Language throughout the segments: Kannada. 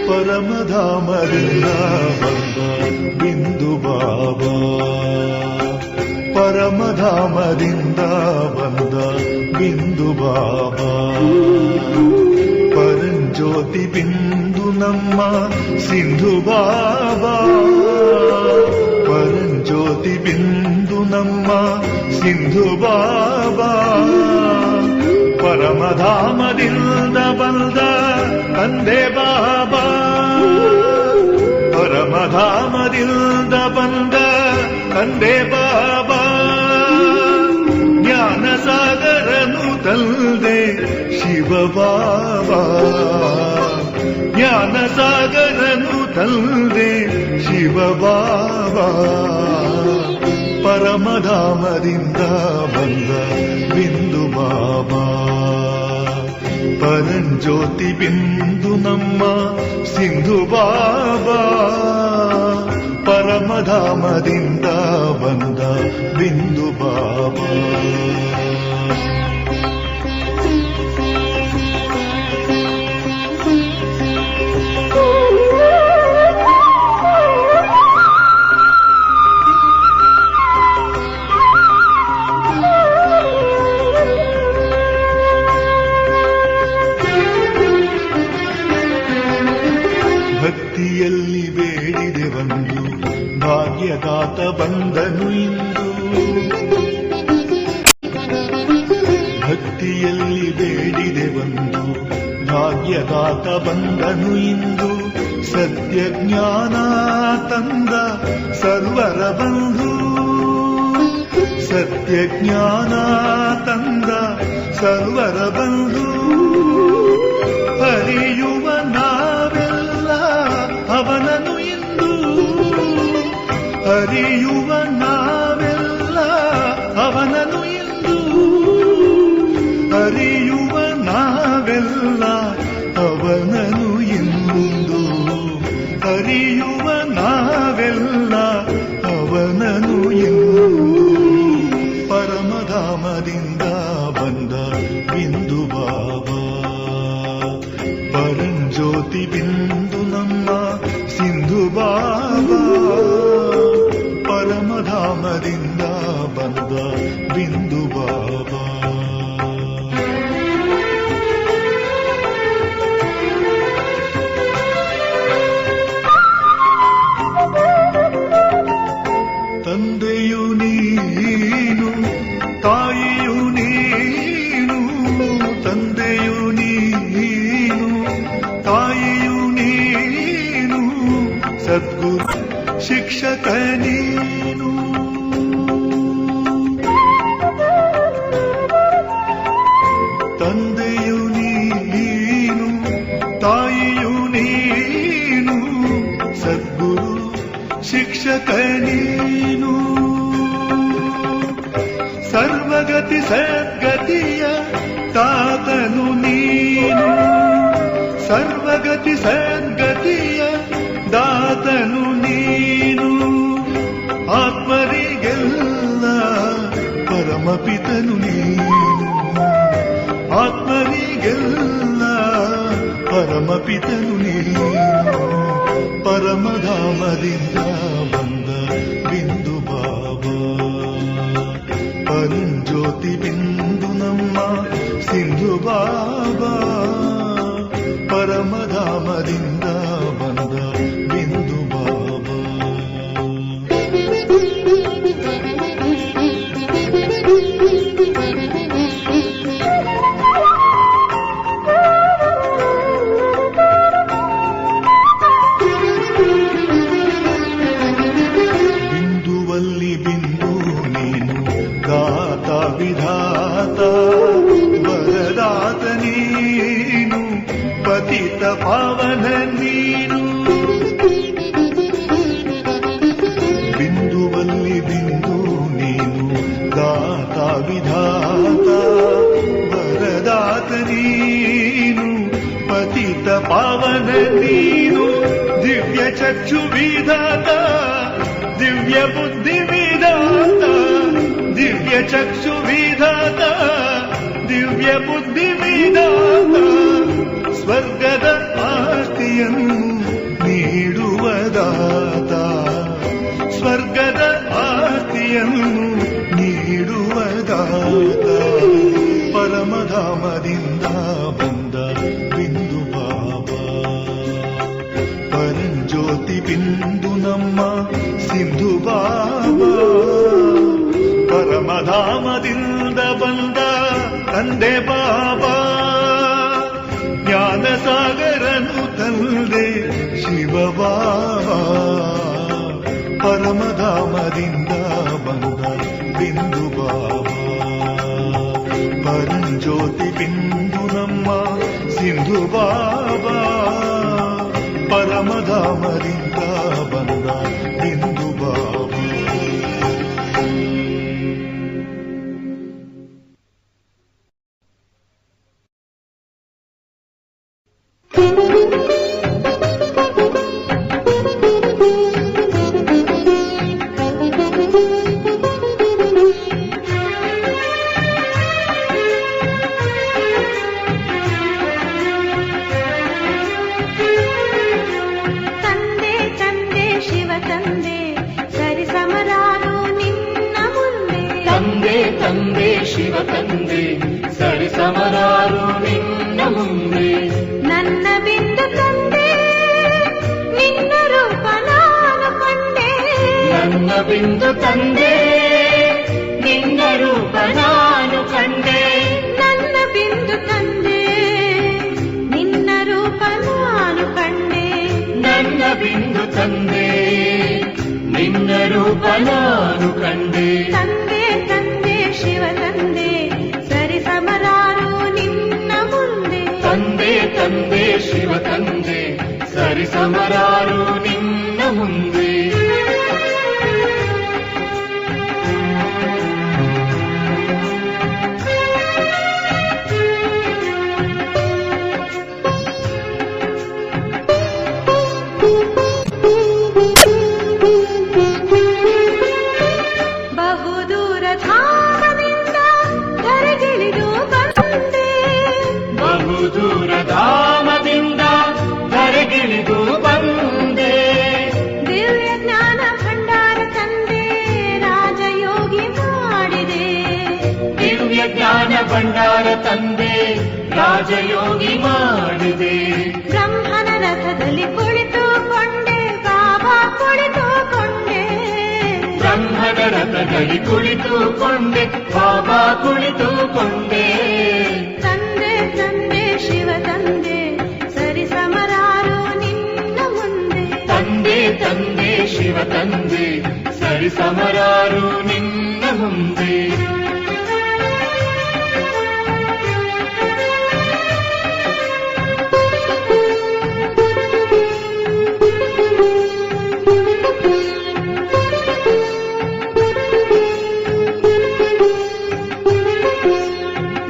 ಪರಮಧಾಮದಿಂದ ಬಂದ ಬಿಂದು ಬಾಬಾ, ಪರಮಧಾಮದಿಂದ ಬಂದ ಬಿಂದು ಬಾಬಾ, ಪರಂಜ್ಯೋತಿ ಬಿಂದು ನಮ್ಮ ಸಿಂಧು ಬಾಬಾ, ಪರಂಜ್ಯೋತಿ ಬಿಂದು ನಮ್ಮ ಸಿಂಧು ಬಾಬಾ, ಪರಮಧಾಮದಿಂದ ಬಂದ ತಂದೆ ಬಾಬಾ, ಪರಮಧಾಮದಿಂದ ಬಂದ ತಂದೆ ಬಾಬಾ, ಜ್ಞಾನ ಸಾಗರನು ತಂದೆ ಶಿವ ಬಾಬಾ, ಜ್ಞಾನ ಸಾಗರನು ತಂದೆ ಶಿವ ಬಾಬಾ, ಪರಮಧಾಮದಿಂದ ಬಂದ ಬಿಂದು ಬಾಬಾ, ಪರಂಜ್ಯೋತಿ ಬಿಂದು ನಮ್ಮ ಸಿಂಧು ಬಾಬಾ, ಪರಮಧಾಮದಿಂದ ಬಂದ ಬಿಂದು ಬಾಬಾ. ಭಕ್ತಿಯಲ್ಲಿ ಬೇಡಿದೆ ಒಂದು ಭಾಗ್ಯದಾತ ಬಂದನು ಇಂದು, ಭಕ್ತಿಯಲ್ಲಿ ಬೇಡಿದೆ ಒಂದು ಭಾಗ್ಯದಾತ ಬಂದನು ಇಂದು, ಸತ್ಯ ಜ್ಞಾನ ತಂದ ಸರ್ವರ ಬಂಧು, ಸತ್ಯ ಜ್ಞಾನ ತಂದ ಸರ್ವರ ಬಂಧು, ಹರಿಯುವ ನಾವೆಲ್ಲ ಅವನನು ಇಂದು, ಹರಿಯುವ ನಾವೆಲ್ಲ ಅವನನು ಇಂದು, ಹರಿಯುವ ನಾವೆಲ್ಲ ಅವನನು ಇಂದು, ಹರಿಯುವ ನಾವೆಲ್ಲ ಅವನನು ಇಂದು, ಪರಮಧಾಮದಿಂದ ಬಂದ ಬಿಂದು ಬಾಬಾ, ಪರಂಜ್ಯೋತಿ ಬಿಂದು ನಮ್ಮ ಸಿಂಧು ಬಾಬಾ, ಪರಮಧಾಮದಿಂದ ಬಂದ ಬಿಂದು ಬಾಬಾ. ತಂದೆಯು ನೀನು ತಾಯಿಯು ನೀನು, ತಂದೆಯು ನೀನು ತಾಯಿಯು ನೀನು, ಸದ್ಗುರು ಶಿಕ್ಷಕ ನೀನು, ತಂದೆಯು ನೀನು ತಾಯಿಯು ನೀನು, ಸದ್ಗುರು ಶಿಕ್ಷಕ ನೀನು, ಸರ್ವಗತಿ ಸದ್ಗತಿಯ ತಾತನು ನೀನು, ಸರ್ವಗತಿ ಸದ್ಗತಿಯ ದಾತನು ನೀನು, ಆತ್ಮರಿಗೆಲ್ಲ ಪರಮಪಿತನು ನೀನು, ಆತ್ಮರಿಗೆಲ್ಲ ಪರಮಪಿತನು ನೀನು, ಪರಮಧಾಮದಿಂದ ಬಂದ ಬಿಂದು ಬಾಬಾ, ಪರಂಜ್ಯೋತಿ ಬಿಂದು ನಮ್ಮ ಸಿಂಧು ಬಾಬಾ, ಪರಮಧಾಮದಿಂದ ಬಂದ ಬಿಂದು ಬಾಬಾ. ಬಿಂದುವಲ್ಲಿ ಬಿಂದು ನೀನು ದಾತ ವಿಧಾತ ವರದಾತ ನೀನು, ಪತಿತ ಪಾವನ ನೀನು, ಬಿಂದುವಲ್ಲಿ ಬಿಂದು ನೀನು ದಾತ ವಿಧಾತ ವರದಾತ ನೀನು, ಪತಿತ ಪತಿತ ಪಾವನ ನೀನು, ದಿವ್ಯ ಚಕ್ಷು ವಿಧಾತ, ದಿವ್ಯ ಬುದ್ಧಿ ವಿಧಾತ, ದಿವ್ಯ ಚಕ್ಷು ವಿಧಾತ, ದಿವ್ಯ ಬುದ್ಧಿ ವಿಧಾತ, ಸ್ವರ್ಗದ ಆಸ್ತಿಯನ್ನು ನೀಡುವ ದಾತ, ಸ್ವರ್ಗದ ಆಸ್ತಿಯನ್ನು ನೀಡುವ ದಾತ, ಪರಮಧಾಮದಿಂದ ಬಂದ ಬಿಂದು ಬಾಬಾ, ಪರಂಜ್ಯೋತಿ ಬಿಂದು ನಮ್ಮ ಸಿಂಧು ಬಾಬಾ, ಪರಮಧಾಮದಿಂದ ಬಂದ ತಂದೆ ಬಾಬಾ, ಜ್ಞಾನ ಸಾಗರನು ತಂದೆ ಶಿವ ಬಾಬಾ, ಪರಮಧಾಮದಿಂದ ಬಂದ ಬಿಂದು ಬಾಬಾ, ಪರಂಜ್ಯೋತಿ ಬಿಂದು ನಮ್ಮ ಸಿಂಧು ಬಾಬಾ, ಪರಮಧಾಮದಿಂದ ಬಂದ ಬಿಂದು ಬಾಬಾ. ತಂದೆ ಶಿವ ತಂದೆ ಸರಿ ಸಮರಾರು ನಿನ್ನ ಮುಂದೆ, ನನ್ನ ಬಿಂದು ತಂದೆ ನಿನ್ನ ರೂಪ ನಾನು ಕಂಡೆ, ನನ್ನ ಬಿಂದು ತಂದೆ ನಿನ್ನ ರೂಪ ನಾನು ಕಂಡೆ, ನನ್ನ ಬಿಂದು ತಂದೆ ನಿನ್ನ ರೂಪ ನಾನು ಕಂಡೆ, ನನ್ನ ಬಿಂದು ತಂದೆ ನಿನ್ನ ರೂಪ ನಾನು ಕಂಡೆ. ತಂದೆ ತಂದೆ ಶಿವ ತಂದೆ ಸರಿ ಸಮರಾರು ನಿನ್ನ ಮುಂದೆ, ತಂದೆ ತಂದೆ ಶಿವ ತಂದೆ ಸರಿ ಸಮರಾರು ನಿನ್ನ ಮುಂದೆ, ಬಹುದೂರ ಧಾಮದಿಂದ ಧರೆಗಿಳಿದು ಬಂದೆ, ಬಹುದೂರ ಧಾಮದಿಂದ ಧರೆಗಿಳಿದು ಬಂದೆ, ದಿವ್ಯ ಜ್ಞಾನ ಭಂಡಾರ ತಂದೆ ರಾಜಯೋಗಿ ಮಾಡಿದೆ, ದಿವ್ಯ ಜ್ಞಾನ ಭಂಡಾರ ತಂದೆ ರಾಜಯೋಗಿ ಮಾಡಿದೆ, ಬ್ರಹ್ಮನ ರಥದಲ್ಲಿ ಕುಳಿತುಕೊಂಡೆ ಬಾಬಾ ಕುಳಿತುಕೊಂಡೆ, ಬ್ರಹ್ಮನ ರಥದಲ್ಲಿ ಕುಳಿತುಕೊಂಡೆ ಬಾಬಾ ಕುಳಿತುಕೊಂಡೆ, ತಂದೆ ತಂದೆ ಶಿವ ತಂದೆ ಸರಿ ಸಮರಾರು ನಿನ್ನ ಮುಂದೆ, ತಂದೆ ತಂದೆ ಶಿವ ತಂದೆ ಸರಿ ಸಮರಾರು ನಿನ್ನ ಮುಂದೆ,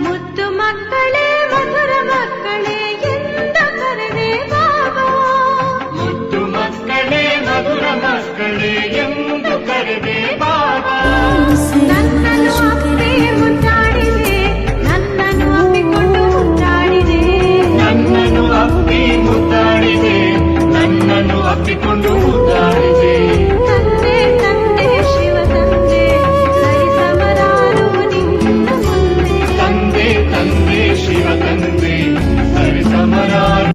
ಮುದ್ದು ಮಕ್ಕಳೇ ಮಧುರ ಮಕ್ಕಳೇ ಎಂದು ಕರೆದೆ ಬಾಬಾ, ಮುದ್ದು ಮಕ್ಕಳೇ ಮಧುರ ಮಕ್ಕಳೇ ಎಂದು ಕರೆದೆ ಬಾಬಾ, ನನ್ನನ್ನು ಅಪ್ಪಿ ಮುದ್ದಾಡಿದೆ, ನನ್ನನ್ನು ಅಪ್ಪಿಕೊಂಡು ಮುದ್ದಾಡಿದೆ, ನನ್ನನ್ನು ಅಪ್ಪಿ ಮುದ್ದಾಡಿದೆ, ನನ್ನನ್ನು ಅಪ್ಪಿಕೊಂಡು ಮುದ್ದಾಡಿದೆ, ತಂದೆ ತಂದೆ ಶಿವ ತಂದೆ ಸರಿ ಸಮರಾರು ನಿನ್ನ ಮುಂದೆ, ತಂದೆ ತಂದೆ ಶಿವ ತಂದೆ ಸರಿ ಸಮರಾರು